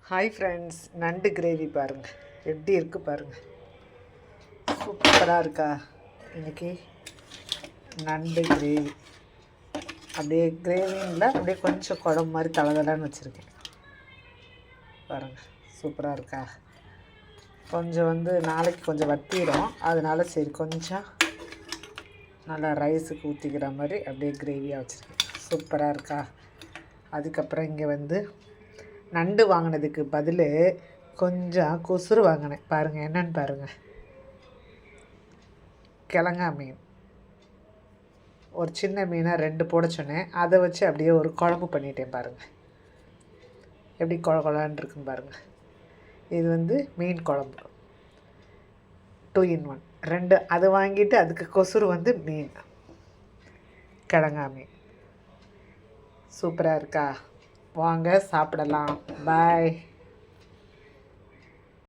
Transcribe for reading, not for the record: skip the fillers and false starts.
Hi friends, நண்டு gravy பாருங்கள் எப்படி இருக்குது பாருங்கள். சூப்பராக இருக்கா. இன்றைக்கி நண்டு கிரேவி அப்படியே கிரேவின்ல அப்படியே கொஞ்சம் குழம்பு மாதிரி தளதலான்னு வச்சுருக்கேன் பாருங்கள். சூப்பராக இருக்கா. கொஞ்சம் நாளைக்கு கொஞ்சம் வத்திடும், அதனால சரி கொஞ்சம் நல்லா ரைஸுக்கு ஊற்றிக்கிற மாதிரி அப்படியே கிரேவியாக வச்சுருக்கேன். சூப்பராக இருக்கா. அதுக்கப்புறம் இங்கே நண்டு வாங்கினதுக்கு பதில் கொஞ்சம் கொசுறு வாங்கினேன் பாருங்கள். என்னன்னு பாருங்கள். கிழங்கா மீன், ஒரு சின்ன மீனை 2 போட சொன்னேன். அதை வச்சு அப்படியே ஒரு குழம்பு பண்ணிட்டேன் பாருங்கள். எப்படி குழகுழான்னு இருக்குன்னு பாருங்கள். இது மீன் குழம்பு 2 in 1. 2 அது வாங்கிட்டு அதுக்கு கொசுறு மீன், கிழங்கா மீன். சூப்பராக இருக்கா. வாங்க சாப்பிடலாம். பாய்.